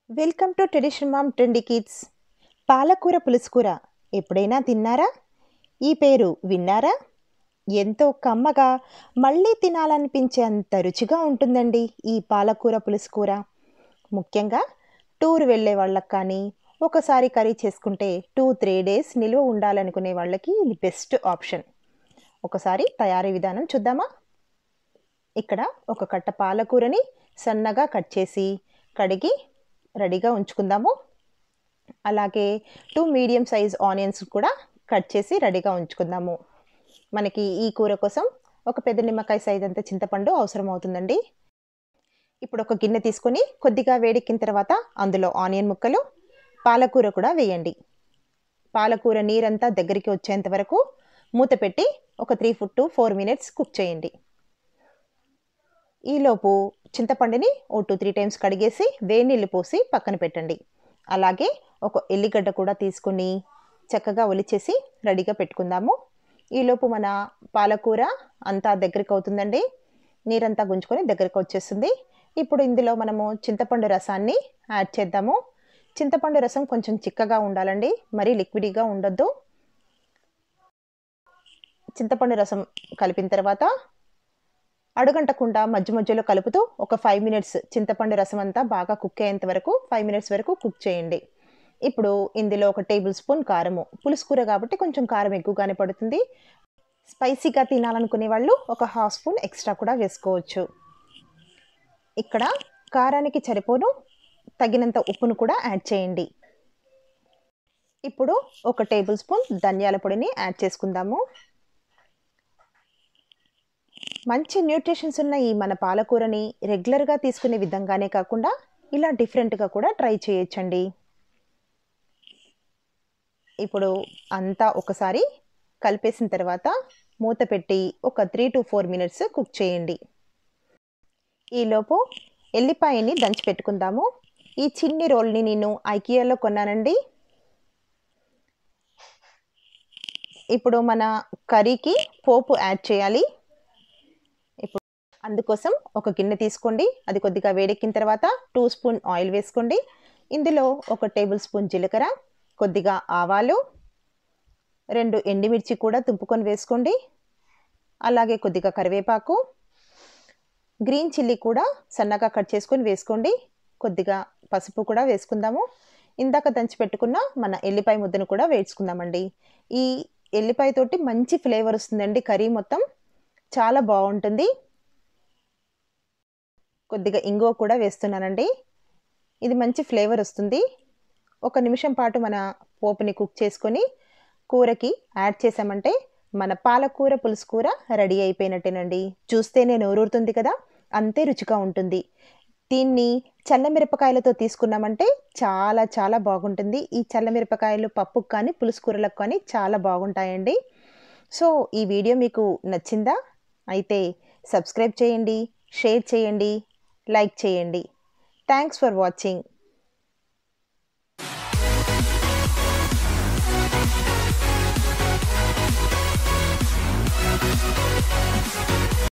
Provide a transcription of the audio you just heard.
Welcome to traditional mom trendy kids. పాలకూర పులుసుకూర ఎప్పుడైనా తిన్నారా? ఈ పేరు విన్నారా? ఎంతో కమ్మగా మళ్ళీ తినాలనిపించే అంత రుచిగా ఉంటుందండి ఈ పాలకూర పులుసుకూర. ముఖ్యంగా టూర్ వెళ్ళే వాళ్ళకి కానీ, ఒకసారి కర్రీ చేసుకుంటే 2-3 డేస్ నిల్వ ఉండాలనుకునే వాళ్ళకి ఇది బెస్ట్ ఆప్షన్. ఒకసారి తయారీ విధానం చూద్దామా? ఇక్కడ ఒక కట్ట పాలకూరని సన్నగా కట్ చేసి కడిగి రెడీగా ఉంచుకుందాము. అలాగే 2 మీడియం సైజ్ ఆనియన్స్ కూడా కట్ చేసి రెడీగా ఉంచుకుందాము. మనకి ఈ కూర కోసం ఒక పెద్ద నిమ్మకాయ సైజ్ అంత చింతపండు అవసరం అవుతుందండి. ఇప్పుడు ఒక గిన్నె తీసుకొని కొద్దిగా వేడెక్కిన తర్వాత అందులో ఆనియన్ ముక్కలు, పాలకూర కూడా వేయండి. పాలకూర నీరంతా దగ్గరికి వచ్చేంత వరకు మూత పెట్టి ఒక 3 to 4 మినిట్స్ కుక్ చేయండి. ఈలోపు చింతపండుని 2-3 టైమ్స్ కడిగేసి వేడి నీళ్ళు పోసి పక్కన పెట్టండి. అలాగే ఒక ఎల్లిగడ్డ కూడా తీసుకుని చక్కగా ఒలిచేసి రెడీగా పెట్టుకుందాము. ఈలోపు మన పాలకూర అంతా దగ్గరికి అవుతుందండి. నీరంతా గుంజుకొని దగ్గరికి వచ్చేస్తుంది. ఇప్పుడు ఇందులో మనము చింతపండు రసాన్ని యాడ్ చేద్దాము. చింతపండు రసం కొంచెం చిక్కగా ఉండాలండి, మరీ లిక్విడ్గా ఉండొద్దు. చింతపండు రసం కలిపిన తర్వాత అడుగంటకుండా మధ్య మధ్యలో కలుపుతూ ఒక 5 మినిట్స్ చింతపండు రసం అంతా బాగా కుక్ అయ్యేంత వరకు 5 మినిట్స్ వరకు కుక్ చేయండి. ఇప్పుడు ఇందులో ఒక టేబుల్ స్పూన్ కారము, పులుసుకూర కాబట్టి కొంచెం కారం ఎక్కువగానే పడుతుంది. స్పైసీగా తినాలనుకునే వాళ్ళు ఒక 1/2 స్పూన్ ఎక్స్ట్రా కూడా వేసుకోవచ్చు. ఇక్కడ కారానికి సరిపోను తగినంత ఉప్పును కూడా యాడ్ చేయండి. ఇప్పుడు ఒక టేబుల్ స్పూన్ ధనియాల పొడిని యాడ్ చేసుకుందాము. మంచి న్యూట్రిషన్స్ ఉన్న ఈ మన పాలకూరని రెగ్యులర్గా తీసుకునే విధంగానే కాకుండా ఇలా డిఫరెంట్గా కూడా ట్రై చేయొచ్చండి. ఇప్పుడు అంతా ఒకసారి కలిపేసిన తర్వాత మూత పెట్టి ఒక 3-4 మినిట్స్ కుక్ చేయండి. ఈలోపు ఎల్లిపాయని దంచి పెట్టుకుందాము. ఈ చిన్ని రోల్ని నేను ఐకియాలో కొన్నానండి. ఇప్పుడు మన కర్రీకి పోపు యాడ్ చేయాలి. అందుకోసం ఒక గిన్నె తీసుకోండి. అది కొద్దిగా వేడెక్కిన తర్వాత 2 స్పూన్ ఆయిల్ వేసుకోండి. ఇందులో ఒక టేబుల్ స్పూన్ జీలకర్ర, కొద్దిగా ఆవాలు, 2 ఎండుమిర్చి కూడా తుంపుకొని వేసుకోండి. అలాగే కొద్దిగా కరివేపాకు, గ్రీన్ చిల్లీ కూడా సన్నగా కట్ చేసుకొని వేసుకోండి. కొద్దిగా పసుపు కూడా వేసుకుందాము. ఇందాక దంచి పెట్టుకున్న మన ఎల్లిపాయ ముద్దను కూడా వేసుకుందామండి. ఈ ఎల్లిపాయ తోటి మంచి ఫ్లేవర్ వస్తుందండి, కర్రీ మొత్తం చాలా బాగుంటుంది. కొద్దిగా ఇంగువ కూడా వేస్తున్నానండి, ఇది మంచి ఫ్లేవర్ వస్తుంది. 1 నిమిషం పాటు మన పోపుని కుక్ చేసుకొని కూరకి యాడ్ చేసామంటే మన పాలకూర పులుసుకూర రెడీ అయిపోయినట్టేనండి. చూస్తేనే నోరూరుతుంది కదా, అంతే రుచిగా ఉంటుంది. దీన్ని చల్లమిరపకాయలతో తీసుకున్నామంటే చాలా చాలా బాగుంటుంది. ఈ చల్లమిరపకాయలు పప్పుకు కానీ పులుసుకూరలకు కానీ చాలా బాగుంటాయండి. సో ఈ వీడియో మీకు నచ్చిందా? అయితే సబ్స్క్రైబ్ చేయండి, షేర్ చేయండి, లైక్ చేయండి. Thanks for watching.